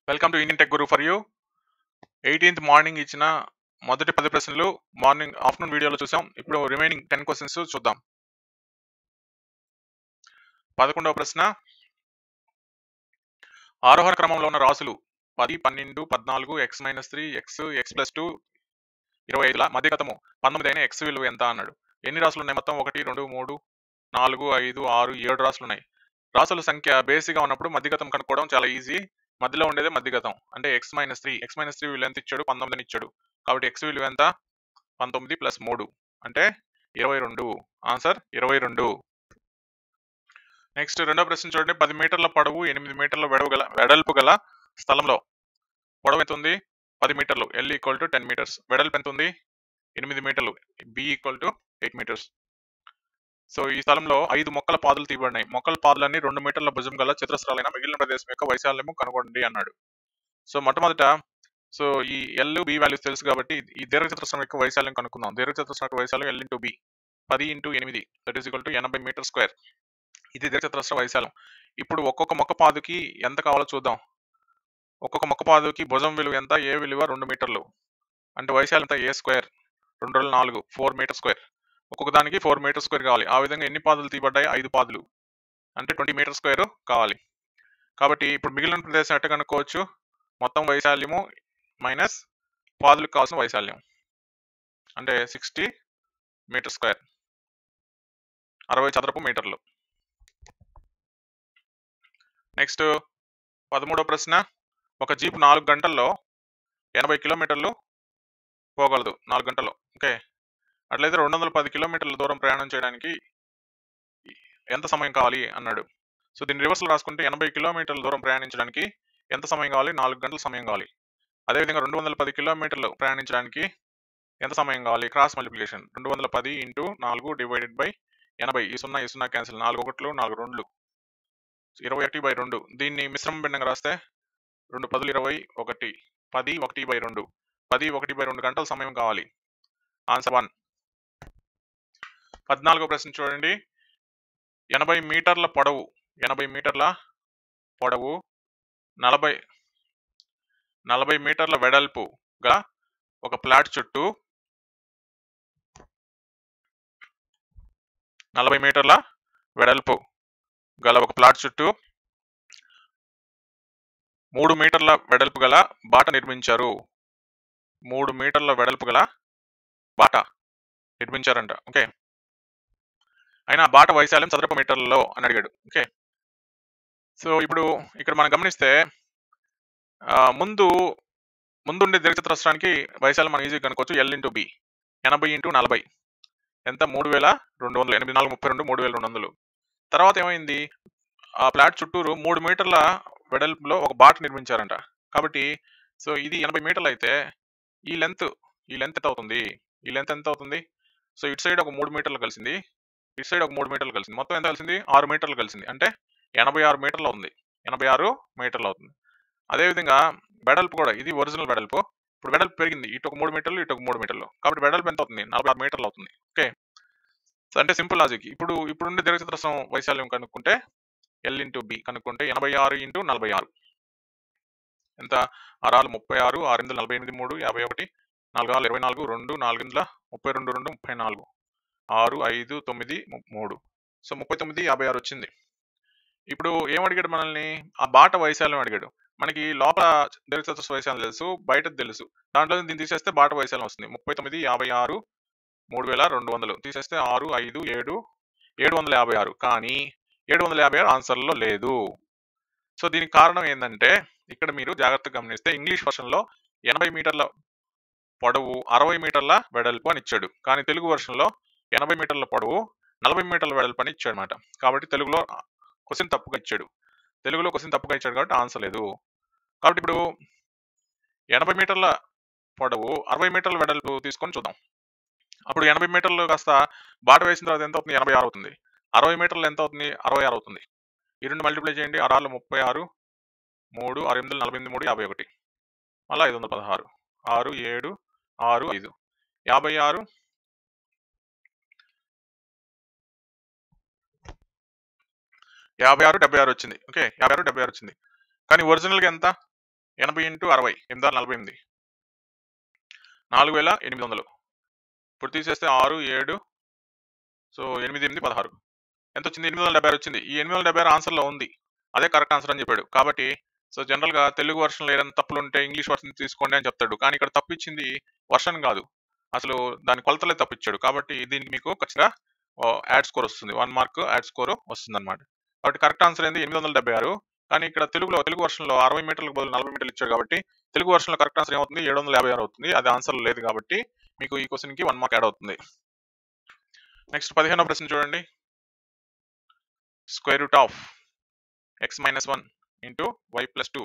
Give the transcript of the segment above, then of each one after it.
Welcome to Indian tech Guru for you. 18th morning ఇచ్చిన మొదటి 10 ప్రశ్నలు ఆఫ్టర్నూన్ వీడియోలో చూసాం. ఇప్పుడు రిమైనింగ్ 10 క్వశ్చన్స్ చూద్దాం. 11వ ప్రశ్న, ఆరోహణ క్రమంలో ఉన్న రాసులు 10, 12, 14, x-3, x+2, 25ల మధ్యగతము 19 అయిన x విలువ ఎంత అన్నాడు. ఎన్ని రాసులు ఉన్నాయి? మొత్తం 1, 2, 3, 4, 5, 6, 7 రాసులు ఉన్నాయి. రాసుల సంఖ్య బేసిగా ఉన్నప్పుడు మధ్యగతం కనుక్కోవడం చాలా ఈజీ. మధ్యలో ఉండేదే మధ్యగతం. అంటే x-3 విలువ ఎంత ఇచ్చాడు? 19 అని ఇచ్చాడు. కాబట్టి x విలువ ఎంత? 19 ప్లస్ 3 అంటే 22. ఆన్సర్ 22. నెక్స్ట్ రెండో ప్రశ్న చూడండి. 10 మీటర్ల పొడవు 8 మీటర్ల వెడల్పు గల స్థలంలో పొడవు ఎంత ఉంది? 10 మీటర్లు. L equal to 10 metres. వెడల్పు ఎంత ఉంది? 8 మీటర్లు. B equal to 8 metres. So ఈ స్థలంలో 5 మొక్కల పాదులు తీయబడినాయి. మొక్కల పాదులన్నీ 2 మీటర్ల భుజం గల చతురస్రాలైన మిగిలిన ప్రదేశం యొక్క వైశాల్యము కనుగొనండి అన్నాడు. సో మొట్టమొదట ఈ L, B వాల్యూస్ తెలుసు కాబట్టి ఈ దీర్ఘచతురస్రం యొక్క వైశాల్యం కనుక్కుందాం. దీర్ఘచతురస్రం యొక్క వైశాల్యం L into B. 10 into 8 that is equal to 80 metre square. ఇది దీర్ఘచతురస్ర వైశాల్యం. ఇప్పుడు ఒక్కొక్క మొక్క పాదుకి ఎంత కావాలో చూద్దాం. ఒక్కొక్క మొక్క పాదుకి భుజం విలువ ఎంత? A విలువ 2 మీటర్లు. అంటే వైశాల్యం ఎంత? A square 2 2 4 4 metre square. ఒక్కొక్క దానికి 4 మీటర్ స్క్వేర్ కావాలి. ఆ విధంగా ఎన్ని పాదులు తీయబడ్డాయి? 5 పాదులు. అంటే 20 మీటర్ స్క్వేర్ కావాలి. కాబట్టి ఇప్పుడు మిగిలిన ప్రదేశం ఎట్ట కనుక్కోవచ్చు? మొత్తం వైశాల్యము మైనస్ పాదులకు కావాల్సిన వైశాల్యం అంటే 60 మీటర్ స్క్వేర్, 60 చదరపు మీటర్లు. నెక్స్ట్ 13వ ప్రశ్న, ఒక జీప్ 4 గంటల్లో 80 కిలోమీటర్లు పోగలదు. 4 గంటల్లో. ఓకే, అట్లయితే 210 కిలోమీటర్ల దూరం ప్రయాణం చేయడానికి ఎంత సమయం కావాలి అన్నాడు. సో దీన్ని రివర్స్లో రాసుకుంటే 80 కిలోమీటర్ల దూరం ప్రయాణించడానికి ఎంత సమయం కావాలి? 4 గంటల సమయం కావాలి. అదేవిధంగా 210 కిలోమీటర్లు ప్రయాణించడానికి ఎంత సమయం కావాలి? Cross multiplication 210 into 4 divided by 80. ఈ 0 ఈ 0 క్యాన్సిల్. 4 1లు 4 2లు 21/2. దీన్ని మిశ్రమ భిన్నంగా రాస్తే 2 10 21 10 1/2 10 1/2 గంటల సమయం కావాలి. ఆన్సర్ 1. 14వ ప్రశ్న చూడండి. 80 మీటర్ల పొడవు 40 మీటర్ల వెడల్పుగా ఒక ప్లాట్ చుట్టూ 40 మీటర్ల వెడల్పు గల ఒక ప్లాట్ చుట్టూ 3 మీటర్ల వెడల్పు గల బాట నిర్మించారు. 3 మీటర్ల వెడల్పు గల బాట నిర్మించారంట. ఓకే, అయినా బాట వైశాల్యం చదరపు మీటర్లలో అని అడిగాడు. ఓకే, సో ఇప్పుడు ఇక్కడ మనం గమనిస్తే ముందుండే దీర్ఘచతురస్రానికి వైశాల్యం మనం ఈజీగా కనుక్కోవచ్చు. L into B. 80 ఇంటూ 40 ఎంత? 3200. 8 4 32 3200. తర్వాత ఏమైంది? ఆ ప్లాట్ చుట్టూరు 3 మీటర్ల వెడల్పులో ఒక బాట నిర్మించారంట. కాబట్టి సో ఇది 80 మీటర్లు అయితే ఈ లెంత్ ఎంత అవుతుంది? ఈ లెంత్ ఎంత అవుతుంది? సో ఇటు సైడ్ ఒక 3 మీటర్లు కలిసింది, ఇటు సైడ్ ఒక 3 మీటర్లు కలిసింది. మొత్తం ఎంత కలిసింది? 6 మీటర్లు కలిసింది. అంటే 86 మీటర్లు అవుతుంది. 86 మీటర్లు అవుతుంది. అదేవిధంగా వెడల్పు కూడా, ఇది ఒరిజినల్ వెడల్పు. ఇప్పుడు వెడల్పు పెరిగింది. ఇటు ఒక 3 మీటర్లు, ఇటు ఒక 3 మీటర్లు. కాబట్టి వెడల్పు ఎంత అవుతుంది? 46 మీటర్లు అవుతుంది. ఓకే, అంటే సింపుల్ లాజిక్. ఇప్పుడుండే దీర్ఘచతురస్రం వైశాల్యం కనుక్కుంటే L ఇంటూ B కనుక్కుంటే 86 ఇంటూ 46 ఎంత? 6 36, 6 48, 3 51, 4 24, 2 4 32, 2 34, 6 5 9 3. సో 39 56 వచ్చింది. ఇప్పుడు ఏమడిగాడు మనల్ని? ఆ బాట వైశాల్యం అడిగాడు. మనకి లోపల దీర్ఘచతురస్ర వైశాల్యం తెలుసు, బయట తెలుసు. దాంట్లో దీన్ని తీసేస్తే బాట వైశాల్యం వస్తుంది. 39 56 3200 తీసేస్తే 6 5 7 756. కానీ 756 ఆన్సర్లో లేదు. సో దీనికి కారణం ఏంటంటే ఇక్కడ మీరు జాగ్రత్తగా గమనిస్తే ఇంగ్లీష్ వర్షన్లో 80 మీటర్ల పొడవు 60 మీటర్ల వెడల్పు అని ఇచ్చాడు. కానీ తెలుగు వర్షన్లో 80 మీటర్ల పొడవు 40 మీటర్ల వెడల్పు అని ఇచ్చాడు అనమాట. కాబట్టి తెలుగులో క్వశ్చన్ తప్పుగా ఇచ్చాడు. కాబట్టి ఆన్సర్ లేదు. కాబట్టి ఇప్పుడు 80 మీటర్ల పొడవు 60 మీటర్ల వెడల్పు తీసుకొని చూద్దాం. అప్పుడు 80 మీటర్లు కాస్త బాట వేసిన తర్వాత ఎంత అవుతుంది? 86 అవుతుంది. 60 మీటర్లు ఎంత అవుతుంది? 66 అవుతుంది. ఈ రెండు మల్టిప్లై చేయండి. 6 36, 3 6 8 48, 3 51, మళ్ళీ 516, 6 7 6 5 56 56 76 వచ్చింది. ఓకే, 56 76 వచ్చింది. కానీ ఒరిజినల్గా ఎంత? 80 ఇంటూ 60 848 4800. ఇప్పుడు తీసేస్తే 6 7 సో 8 8 16 ఎంత వచ్చింది? 876 వచ్చింది. ఈ 876 ఆన్సర్లో ఉంది. అదే కరెక్ట్ ఆన్సర్ అని చెప్పాడు. కాబట్టి సో జనరల్గా తెలుగు వర్షన్లో ఏదైనా తప్పులు ఉంటే ఇంగ్లీష్ వర్షన్ తీసుకోండి అని చెప్తాడు. కానీ ఇక్కడ తప్పిచ్చింది వర్షన్ కాదు, అసలు దాని కొలతలే తప్పిచ్చాడు. కాబట్టి దీనికి మీకు ఖచ్చితంగా యాడ్ స్కోర్ వస్తుంది, 1 మార్క్ యాడ్ స్కోర్ వస్తుంది అనమాట. కాబట్టి కరెక్ట్ ఆన్సర్ ఏంది 876. కానీ ఇక్కడ తెలుగు వర్షన్లో 60 మీటర్లకు బదులు 40 మీటర్లు ఇచ్చాడు. కాబట్టి తెలుగు వర్షన్లో కరెక్ట్ ఆన్సర్ ఏమవుతుంది? 756 అవుతుంది. అది ఆన్సర్ లేదు కాబట్టి మీకు ఈ క్వశ్చన్కి 1 మార్క్ యాడ్ అవుతుంది. నెక్స్ట్ 15వ ప్రశ్న చూడండి. Square root of x minus 1 into y plus 2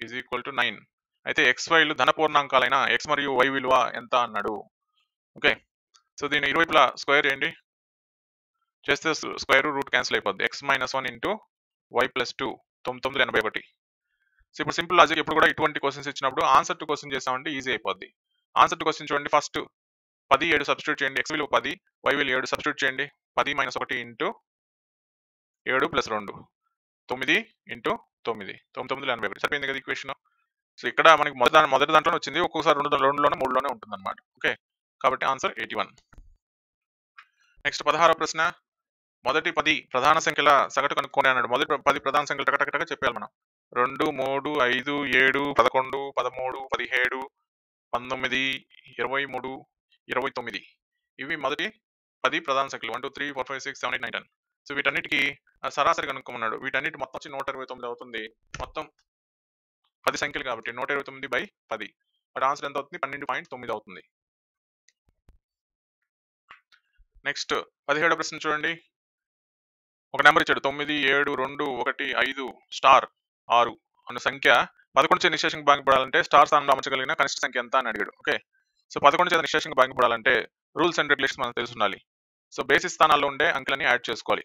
is equal to 9. అయితే XYలు ధన పూర్ణాంకాలైన x మరియు y విలువ ఎంత అన్నాడు. ఓకే, సో దీని ఇరువైపులా స్క్వేర్ చేయండి. చేస్తే స్క్వేర్ రూట్ క్యాన్సిల్ అయిపోద్ది. x minus 1 into y plus 2 981. So ఇప్పుడు సింపుల్ లాజిక్ ఎప్పుడు కూడా ఇటువంటి క్వశ్చన్స్ ఇచ్చినప్పుడు ఆన్సర్ టు క్వశ్చన్ చేసామంటే ఈజీ అయిపోద్ది. ఆన్సర్ టు క్వశ్చన్ చూడండి. ఫస్ట్ 10 7 సబ్స్టిట్యూట్ చేయండి. x విలువ 10, y విలువ 7 సబ్స్టిట్యూట్ చేయండి. 10 - 1 ఇంటూ 7 ప్లస్ 2 9 ఇంటూ 9 981 సరిపోయింది కదా ఈక్వేషన్. సో ఇక్కడ మనకి మొదటి దాంట్లోనే వచ్చింది, ఒక్కొక్కసారి రెండులోనే 3లోనే ఉంటుంది అనమాట. ఓకే, కాబట్టి ఆన్సర్ 81. నెక్స్ట్ 16వ ప్రశ్న. మొదటి 10 ప్రధాన సంఖ్యల సగటు కనుక్కోండి అన్నాడు. మొదటి 10 ప్రధాన సంఖ్యలు టకటకటగా చెప్పాలి మనం. 2 3 5 7 11 13 17 19 23 29 ఇవి మొదటి 10 ప్రధాన సంఖ్యలు. 1 2 3 4 5 6 7 8 9 10. సో వీటన్నిటికీ సరాసరి కనుక్కోమన్నాడు. వీటన్నిటి మొత్తం వచ్చి 129 అవుతుంది. మొత్తం 10 సంఖ్యలు కాబట్టి 129/10. వాటి ఆన్సర్ ఎంత అవుతుంది? 12.9 అవుతుంది. నెక్స్ట్ 17వ ప్రశ్న చూడండి. ఒక నెంబర్ ఇచ్చాడు 9 7 2 1 5 స్టార్ 6 అన్న సంఖ్య 11 చే నిశ్శేషంగా భాగింపడాలంటే స్టార్ స్థానంలో అమర్చగలిగిన కనిష్ట సంఖ్య ఎంత అని అడిగాడు. ఓకే, సో 11 చేత నిశ్శేషంగా భాగింపడాలంటే రూల్స్ అండ్ రెగ్యులేషన్స్ మనకు తెలిసి ఉండాలి. సో బేసిస్ స్థానాల్లో ఉండే అంకెలని యాడ్ చేసుకోవాలి.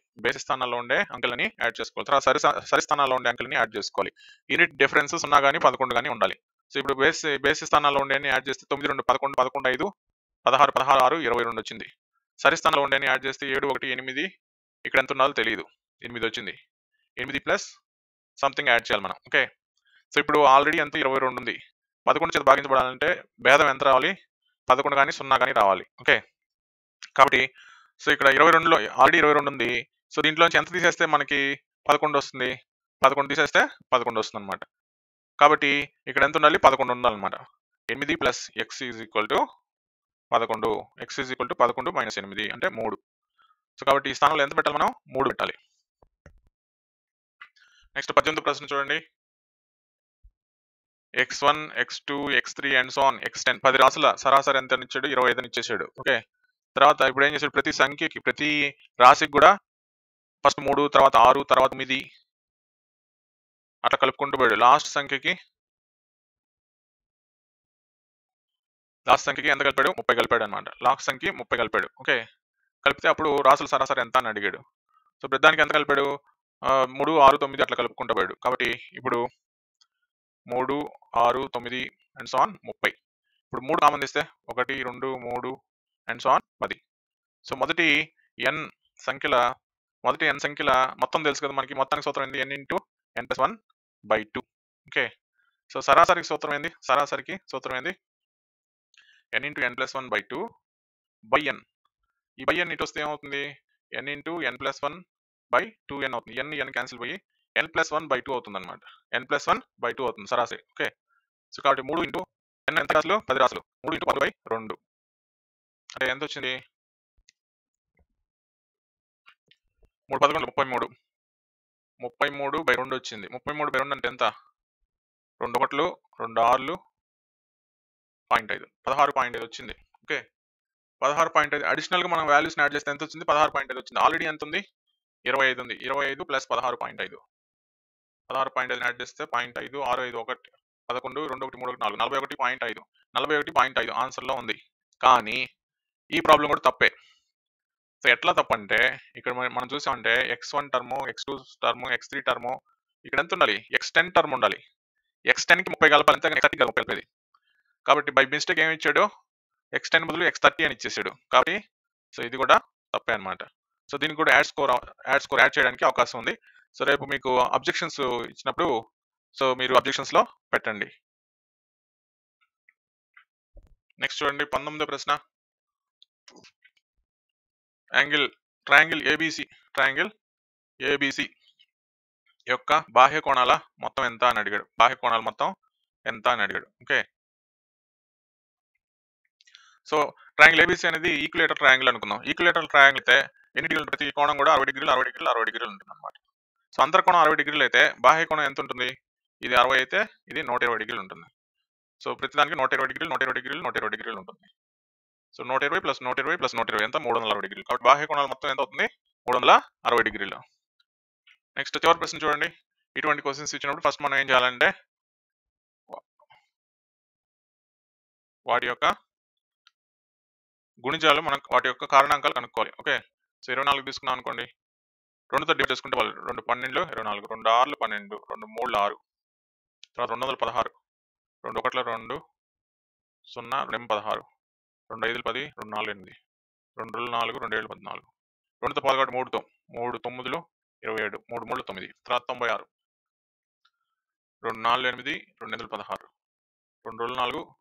తర్వాత సరి స్థానాల్లో ఉండే అంకెలని యాడ్ చేసుకోవాలి. యూనిట్ డిఫరెన్స్ 0 కానీ 11 కానీ ఉండాలి. సో ఇప్పుడు బేసిస్ స్థానాల్లో ఉండే యాడ్ చేస్తే 9 2 11 11 5 16 16 6 22 వచ్చింది. సరి స్థానంలో ఉండే యాడ్ చేస్తే 7 1 8 ఇక్కడ ఎంత ఉండాలో తెలియదు, 8 వచ్చింది. 8 ప్లస్ సంథింగ్ యాడ్ చేయాలి మనం. ఓకే, సో ఇప్పుడు ఆల్రెడీ ఎంత 22 ఉంది. 11 చేత భాగించబడాలంటే భేదం ఎంత రావాలి? 11 కానీ 0 కానీ రావాలి. ఓకే, కాబట్టి సో ఇక్కడ 22లో ఆల్రెడీ 22 ఉంది. సో దీంట్లోంచి ఎంత తీసేస్తే మనకి 11 వస్తుంది? 11 తీసేస్తే 11 వస్తుంది అనమాట. కాబట్టి ఇక్కడ ఎంత ఉండాలి? 11 ఉండాలన్నమాట. 8 plus x is equal to 11. x is equal to 11 - 8 అంటే 3. సో కాబట్టి ఈ స్థానంలో ఎంత పెట్టాలి మనం? 3 పెట్టాలి. నెక్స్ట్ 18వ ప్రశ్న చూడండి. x1 x2 x3 and so on x10 10 రాసుల సరాసరి ఎంత ఇచ్చాడు? 25 అని ఇచ్చేసాడు. ఓకే, తర్వాత ఇప్పుడు ఏం చేశాడు? ప్రతి సంఖ్యకి ప్రతి రాశికి కూడా ఫస్ట్ 3 తర్వాత 6 తర్వాత 9 అట్లా కలుపుకుంటూ పోయాడు. లాస్ట్ సంఖ్యకి ఎంత కలిపాడు? 30 కలిపాడు అనమాట. లాస్ట్ సంఖ్య 30 కలిపాడు. ఓకే, కలిపితే అప్పుడు రాసుల సరాసరి ఎంత అని అడిగాడు. సో ప్రతిదానికి ఎంత కలిపాడు? 3 6 9 అట్లా కలుపుకుంటూ పోయాడు. కాబట్టి ఇప్పుడు 3 6 9 అండ్ సో ఆన్ 30. ఇప్పుడు 3 కామన్ తీస్తే 1 2 3 అండ్ సో ఆన్ 10. సో మొదటి n సంఖ్యల మొత్తం తెలుసు కదా మనకి. మొత్తానికి సూత్రం ఏంది? n into n+1/2. Okay, so సరాసరికి సూత్రం ఏంది? n into n+1/2 by n. ఈ బై n ఇటు వస్తే ఏమవుతుంది? n ఇంటూ n+1/2n అవుతుంది. n క్యాన్సిల్ పోయి n+1/2 అవుతుంది అనమాట. n+1/2 అవుతుంది సరాసరి. ఓకే, సో కాబట్టి 3 ఇంటూ n ఎంత రాసులు? 10 రాసులు. 3 ఇంటూ 10/2 అంటే ఎంత వచ్చింది? 3 11 33. 33/2 వచ్చింది. 33/2 అంటే ఎంత? 2 1 2 6 0.5 16.5 వచ్చింది. ఓకే, 16.5 అడిషనల్గా మనం వాల్యూస్ని యాడ్ చేస్తే ఎంత వచ్చింది? 16.5 వచ్చింది. ఆల్రెడీ ఎంత ఉంది? 25 ఉంది. 25 ప్లస్ 16.5 యాడ్ చేస్తే 0.5 6 5 1 11 2 1 3 1 4 41.5 ఆన్సర్లో ఉంది. కానీ ఈ ప్రాబ్లం కూడా తప్పే. సో ఎట్లా తప్పంటే ఇక్కడ మనం చూసామంటే x1 term x2 term x3 term ఇక్కడ ఎంత ఉండాలి? x10 టర్మ్ ఉండాలి. x10కి 30 కలపాలి, అంతే x30 కలపాలి. కాబట్టి బై మిస్టేక్ ఏమి ఇచ్చాడు? x10 బదులు x30 అని ఇచ్చేసాడు. కాబట్టి సో ఇది కూడా తప్పే అనమాట. సో దీనికి కూడా యాడ్ చేయడానికి అవకాశం ఉంది. సో రేపు మీకు అబ్జెక్షన్స్ ఇచ్చినప్పుడు సో మీరు అబ్జెక్షన్స్లో పెట్టండి. నెక్స్ట్ చూడండి 19వ ప్రశ్న. ట్రయాంగిల్ ఏబిసి యొక్క బాహ్య కోణాల మొత్తం ఎంత అని అడిగాడు. బాహ్య కోణాల మొత్తం ఎంత అని అడిగాడు. ఓకే, సో ట్రయాంగిల్ ఏబిసి అనేది ఈక్యులేటర్ ట్రయాంగిల్ అనుకుందాం. ఈక్యులేటర్ ట్రయాంగిల్ అయితే ఎన్ని డిగ్రీలు? ప్రతి కోణం కూడా 60 డిగ్రీలు 60 డిగ్రీలు 60 డిగ్రీలు ఉంటుంది అనమాట. సో అంతర్కోణం 60 డిగ్రీలు అయితే బాహ్య కోణం ఎంత ఉంటుంది? ఇది 60 అయితే ఇది 120 డిగ్రీలు ఉంటుంది. సో ప్రతిదానికి 120 డిగ్రీలు 120 డిగ్రీలు 120 డిగ్రీలు ఉంటుంది. సో 120 ప్లస్ 120 ప్లస్ 120 ఎంత? 360 డిగ్రీలు. కాబట్టి బాహ్య కోణాల మొత్తం ఎంత అవుతుంది? 360 డిగ్రీలు. నెక్స్ట్ చివరి ప్రశ్న చూడండి. ఇటువంటి క్వశ్చన్స్ ఇచ్చినప్పుడు ఫస్ట్ మనం ఏం చేయాలంటే వాటి యొక్క గుణిజాలు మనం వాటి యొక్క కారణాంకాలు కనుక్కోవాలి. ఓకే, సో 24 తీసుకున్నాం అనుకోండి, 2తో డివైడ్ చేసుకుంటే వాళ్ళు 2 12 24, 2 6 12, 2 3 6, తర్వాత 216, 2 1 2 0 2 16, 2 5 10, 2 4 8, 2 4 2 7 14, 2తో 14 3తో 3 9 27, 3 3 9, తర్వాత 96, 2 4 8, 2 8 16, 2 4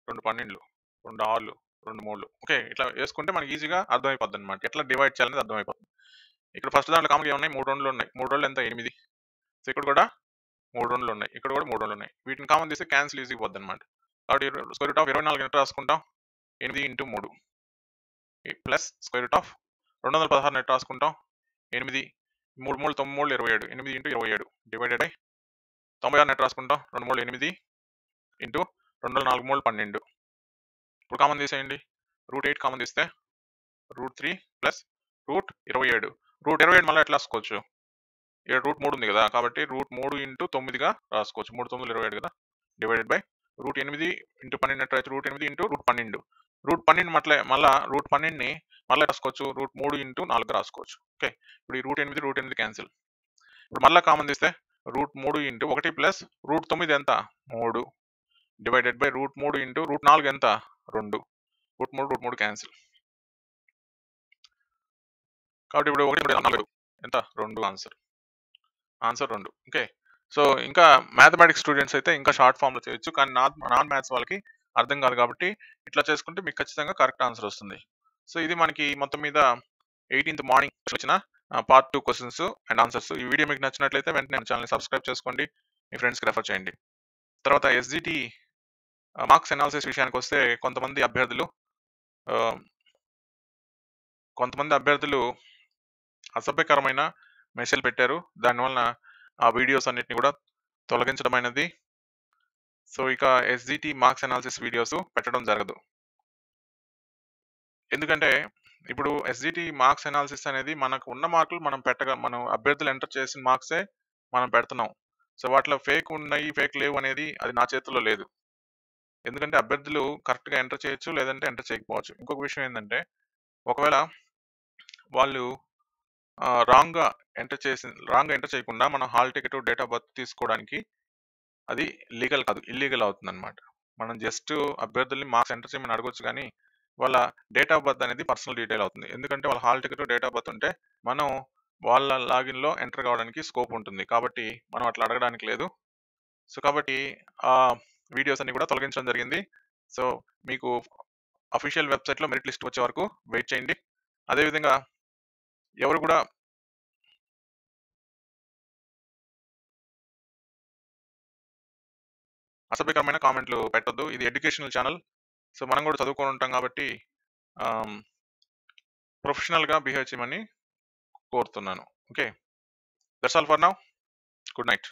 2 12, 2 6 2 3. ఓకే, ఇట్లా వేసుకుంటే మనకి ఈజీగా అర్థమైపోద్ది అనమాట, ఎట్లా డివైడ్ చేయాలనేది అర్థమైపోతుంది. ఇక్కడ ఫస్ట్ దాంట్లో కామన్గా ఉన్నాయి 3 2 ఉన్నాయి. 3 2 ఎంత? 8. సో ఇక్కడ కూడా 3 2 ఉన్నాయి, ఇక్కడ కూడా 3 2 ఉన్నాయి. వీటిని కామన్ తీస్తే క్యాన్సిల్ ఈజీగా పోద్ది అనమాట. కాబట్టి స్క్వేర్ రూట్ ఆఫ్ 24 ఎంత రాసుకుంటాం? 8 into 3 plus square root of 216 ఎంత రాసుకుంటాం? 8 3 3 9 27, 8 ఇంటూ 27 డివైడెడ్ బై 96 ఎంత రాసుకుంటాం? 2 3 8 ఇంటూ 2 4 3 12. ఇప్పుడు కామన్ తీసేయండి. రూట్ 8 కామన్ తీస్తే రూట్ 3 ప్లస్ రూట్ 27. రూట్ 27 మళ్ళీ ఎట్లా రాసుకోవచ్చు? ఇక్కడ రూట్ 3 ఉంది కదా, కాబట్టి రూట్ 3 ఇంటూ 9గా రాసుకోవచ్చు. 3 9 27 కదా, డివైడెడ్ బై రూట్ 8 ఇంటూ 12 ఎట్లా అయితే రూట్ 8 ఇంటూ రూట్ 12. రూట్ 12 మళ్ళీ రూట్ 12ని మళ్ళీ రాసుకోవచ్చు, రూట్ 3 ఇంటూ 4 రాసుకోవచ్చు. ఓకే, ఇప్పుడు ఈ రూట్ 8 క్యాన్సిల్. ఇప్పుడు మళ్ళీ కామన్ తీస్తే రూట్ 3 ఇంటూ 1 ప్లస్ రూట్ 9 ఎంత? 3 divided by root 3 into root 4 ఎంత? 2. Root 3 cancel. కాబట్టి ఇప్పుడు 1 4 ఎంత? 2 ఆన్సర్ 2. ఓకే, సో ఇంకా మ్యాథమెటిక్స్ స్టూడెంట్స్ అయితే ఇంకా షార్ట్ ఫామ్లో చేయొచ్చు, కానీ నాన్ మ్యాథ్స్ వాళ్ళకి అర్థం కాదు. కాబట్టి ఇట్లా చేసుకుంటే మీకు ఖచ్చితంగా కరెక్ట్ ఆన్సర్ వస్తుంది. సో ఇది మనకి మొత్తం మీద 18th మార్నింగ్ వచ్చిన పార్ట్ 2 క్వశ్చన్స్ అండ్ ఆన్సర్స్. ఈ వీడియో మీకు నచ్చినట్లయితే వెంటనే ఛానల్ని సబ్స్క్రైబ్ చేసుకోండి, మీ ఫ్రెండ్స్కి రెఫర్ చేయండి. తర్వాత ఎస్జిటి మార్క్స్ అనాలిసిస్ విషయానికి వస్తే కొంతమంది అభ్యర్థులు అసభ్యకరమైన మెసేజ్ పెట్టారు. దానివల్ల ఆ వీడియోస్ అన్నిటిని కూడా తొలగించడమైనది. సో ఇక ఎస్జిటి మార్క్స్ అనాలిసిస్ వీడియోస్ పెట్టడం జరగదు. ఎందుకంటే ఇప్పుడు ఎస్జిటి మార్క్స్ అనాలిసిస్ అనేది మనకు ఉన్న మార్కులు మనం అభ్యర్థులు ఎంటర్ చేసిన మార్క్సే మనం పెడుతున్నాం. సో వాటిలో ఫేక్ ఉన్నాయి, ఫేక్ లేవు అనేది అది నా చేతుల్లో లేదు. ఎందుకంటే అభ్యర్థులు కరెక్ట్గా ఎంటర్ చేయొచ్చు, లేదంటే ఎంటర్ చేయకపోవచ్చు. ఇంకొక విషయం ఏంటంటే ఒకవేళ వాళ్ళు రాంగ్గా ఎంటర్ చేయకుండా మనం hall ticket, date of birth తీసుకోవడానికి అది లీగల్ కాదు, ఇల్లీగల్ అవుతుంది అనమాట. మనం జస్ట్ అభ్యర్థుల్ని మార్క్స్ ఎంటర్ చేయమని అడగొచ్చు, కానీ వాళ్ళ డేట్ ఆఫ్ బర్త్ అనేది పర్సనల్ డీటెయిల్ అవుతుంది. ఎందుకంటే వాళ్ళ hall ticket, date of birth ఉంటే మనం వాళ్ళ లాగిన్లో ఎంటర్ కావడానికి స్కోప్ ఉంటుంది. కాబట్టి మనం అట్లా అడగడానికి లేదు. సో కాబట్టి ఆ వీడియోస్ అన్ని కూడా తొలగించడం జరిగింది. సో మీకు అఫీషియల్ వెబ్సైట్లో మెరిట్ లిస్ట్ వచ్చే వరకు వెయిట్ చేయండి. అదేవిధంగా ఎవరు కూడా అసభ్యకరమైన కామెంట్లు పెట్టొద్దు. ఇది ఎడ్యుకేషనల్ ఛానల్. సో మనం కూడా చదువుకొని ఉంటాం కాబట్టి ప్రొఫెషనల్గా బిహేవ్ చేయమని కోరుతున్నాను. Okay, that's all for now. Good night.